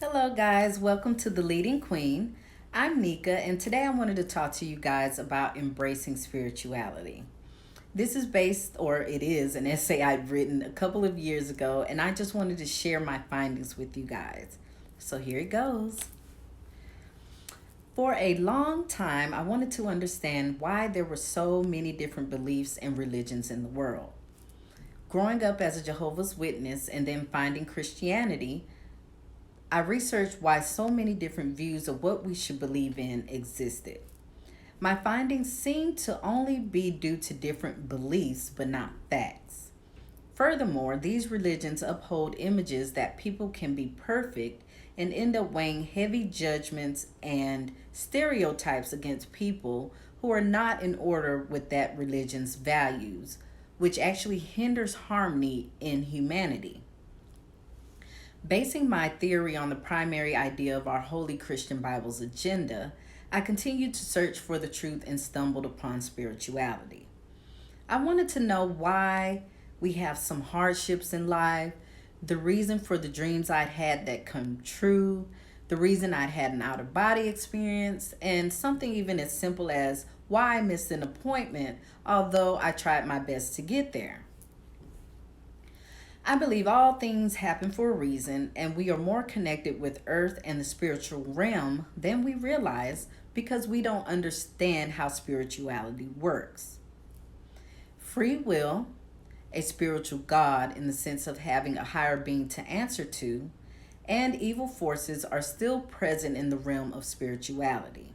Hello, guys. Welcome to The Leading Queen. I'm Nika, and today I wanted to talk to you guys about embracing spirituality. This is based, or it is, an essay I'd written a couple of years ago, and I just wanted to share my findings with you guys. So here it goes. For a long time, I wanted to understand why there were so many different beliefs and religions in the world. Growing up as a Jehovah's Witness and then finding Christianity, I researched why so many different views of what we should believe in existed. My findings seem to only be due to different beliefs, but not facts. Furthermore, these religions uphold images that people can be perfect and end up weighing heavy judgments and stereotypes against people who are not in order with that religion's values, which actually hinders harmony in humanity. Basing my theory on the primary idea of our Holy Christian Bible's agenda, I continued to search for the truth and stumbled upon spirituality. I wanted to know why we have some hardships in life, the reason for the dreams I'd had that come true, the reason I'd had an out of body experience, and something even as simple as why I missed an appointment, although I tried my best to get there. I believe all things happen for a reason, and we are more connected with earth and the spiritual realm than we realize because we don't understand how spirituality works. Free will, a spiritual God in the sense of having a higher being to answer to, and evil forces are still present in the realm of spirituality.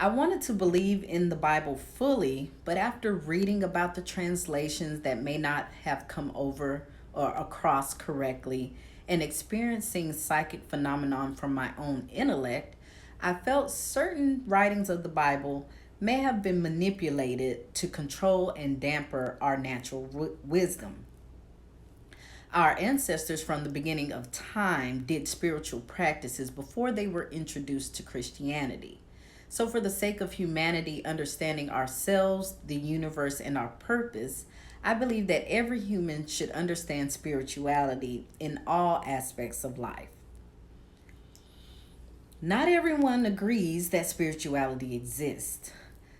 I wanted to believe in the Bible fully, but after reading about the translations that may not have come over or across correctly and experiencing psychic phenomenon from my own intellect, I felt certain writings of the Bible may have been manipulated to control and damper our natural wisdom. Our ancestors from the beginning of time did spiritual practices before they were introduced to Christianity. So, for the sake of humanity understanding ourselves, the universe, and our purpose, I believe that every human should understand spirituality in all aspects of life. Not everyone agrees that spirituality exists.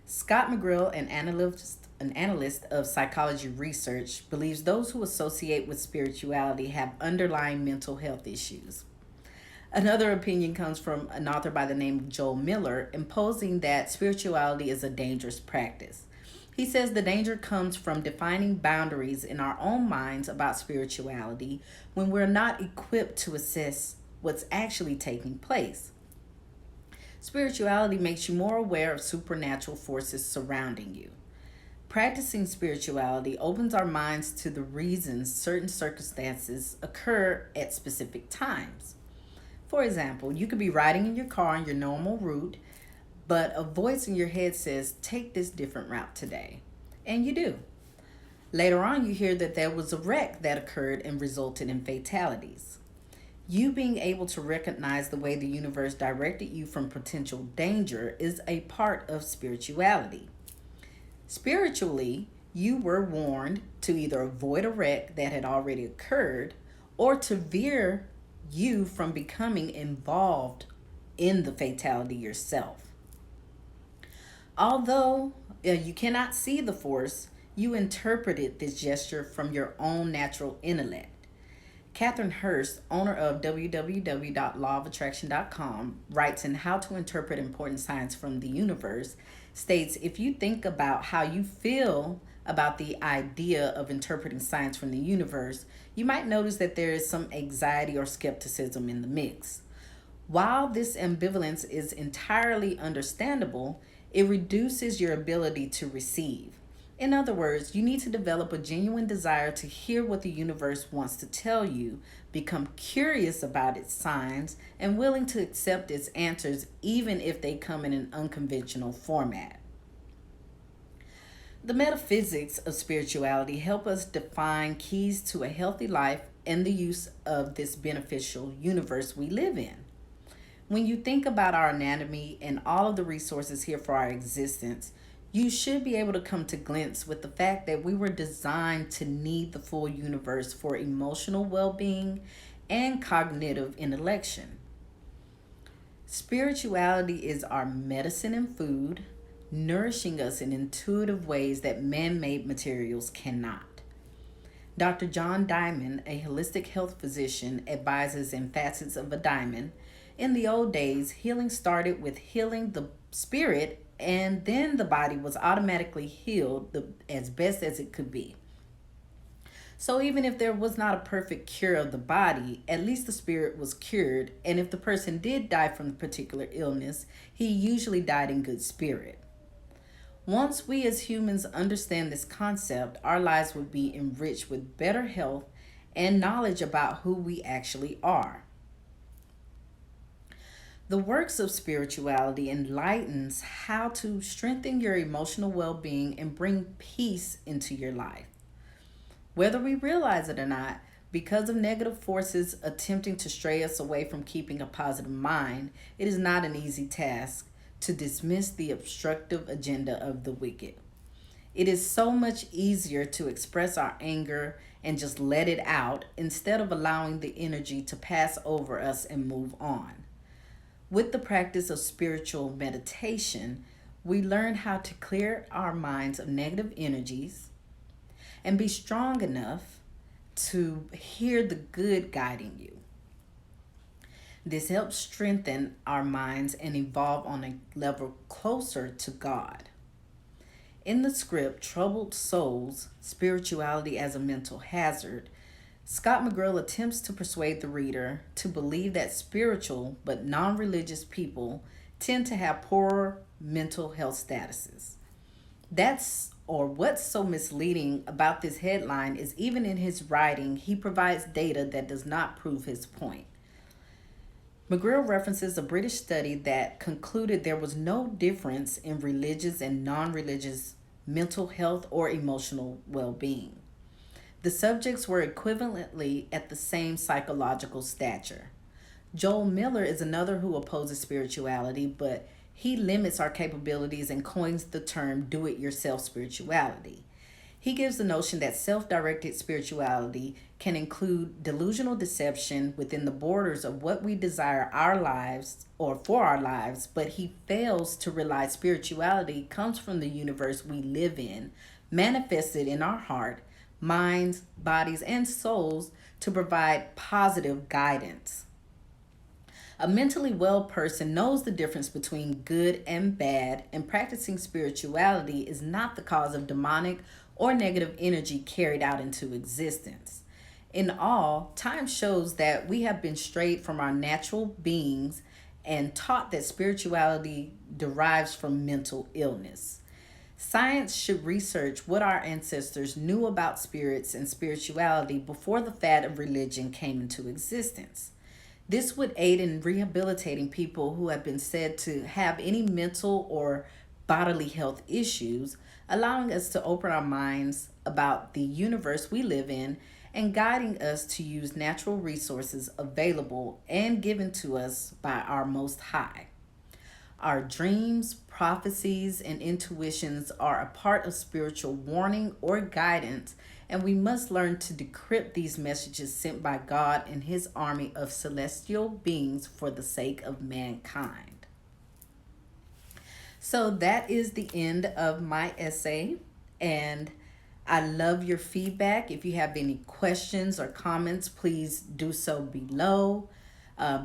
Scott McGrill, an analyst of psychology research, believes those who associate with spirituality have underlying mental health issues. Another opinion comes from an author by the name of Joel Miller, imposing that spirituality is a dangerous practice. He says the danger comes from defining boundaries in our own minds about spirituality when we're not equipped to assess what's actually taking place. Spirituality makes you more aware of supernatural forces surrounding you. Practicing spirituality opens our minds to the reasons certain circumstances occur at specific times. For example, you could be riding in your car on your normal route, but a voice in your head says, take this different route today. And you do. Later on, you hear that there was a wreck that occurred and resulted in fatalities. You being able to recognize the way the universe directed you from potential danger is a part of spirituality. Spiritually, you were warned to either avoid a wreck that had already occurred or to veer you from becoming involved in the fatality yourself. Although you cannot see the force, you interpreted this gesture from your own natural intellect. Catherine Hurst, owner of www.lawofattraction.com, writes in How to Interpret Important Science from the Universe, states if you think about how you feel about the idea of interpreting science from the universe, you might notice that there is some anxiety or skepticism in the mix. While this ambivalence is entirely understandable, it reduces your ability to receive. In other words, you need to develop a genuine desire to hear what the universe wants to tell you, become curious about its signs, and willing to accept its answers even if they come in an unconventional format. The metaphysics of spirituality help us define keys to a healthy life and the use of this beneficial universe we live in. When you think about our anatomy and all of the resources here for our existence, you should be able to come to glimpse with the fact that we were designed to need the full universe for emotional well being and cognitive intellection. Spirituality is our medicine and food, nourishing us in intuitive ways that man made materials cannot. Dr. John Diamond, a holistic health physician, advises in Facets of a Diamond. In the old days, healing started with healing the spirit, and then the body was automatically healed as best as it could be. So, even if there was not a perfect cure of the body, at least the spirit was cured, and if the person did die from the particular illness, he usually died in good spirit. Once we as humans understand this concept, our lives would be enriched with better health and knowledge about who we actually are. The works of spirituality enlightens how to strengthen your emotional well-being and bring peace into your life. Whether we realize it or not, because of negative forces attempting to stray us away from keeping a positive mind, it is not an easy task to dismiss the obstructive agenda of the wicked. It is so much easier to express our anger and just let it out instead of allowing the energy to pass over us and move on. With the practice of spiritual meditation, we learn how to clear our minds of negative energies and be strong enough to hear the good guiding you. This helps strengthen our minds and evolve on a level closer to God. In the script, Troubled Souls, Spirituality as a Mental Hazard, Scott McGrill attempts to persuade the reader to believe that spiritual but non religious people tend to have poorer mental health statuses. What's so misleading about this headline is even in his writing, he provides data that does not prove his point. McGrill references a British study that concluded there was no difference in religious and non religious mental health or emotional well being. The subjects were equivalently at the same psychological stature. Joel Miller is another who opposes spirituality, but he limits our capabilities and coins the term do it yourself spirituality. He gives the notion that self directed spirituality can include delusional deception within the borders of what we desire our lives or for our lives, but he fails to realize spirituality comes from the universe we live in, manifested in our heart, minds, bodies, and souls to provide positive guidance. A mentally well person knows the difference between good and bad, and practicing spirituality is not the cause of demonic or negative energy carried out into existence. In all, time shows that we have been strayed from our natural beings and taught that spirituality derives from mental illness. Science should research what our ancestors knew about spirits and spirituality before the fad of religion came into existence. This would aid in rehabilitating people who have been said to have any mental or bodily health issues, allowing us to open our minds about the universe we live in and guiding us to use natural resources available and given to us by our Most High. Our dreams, prophecies, and intuitions are a part of spiritual warning or guidance, and we must learn to decrypt these messages sent by God and His army of celestial beings for the sake of mankind. So that is the end of my essay, and I love your feedback. If you have any questions or comments, please do so below.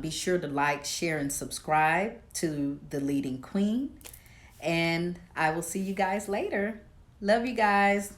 Be sure to like, share, and subscribe to The Leading Queen. And I will see you guys later. Love you guys.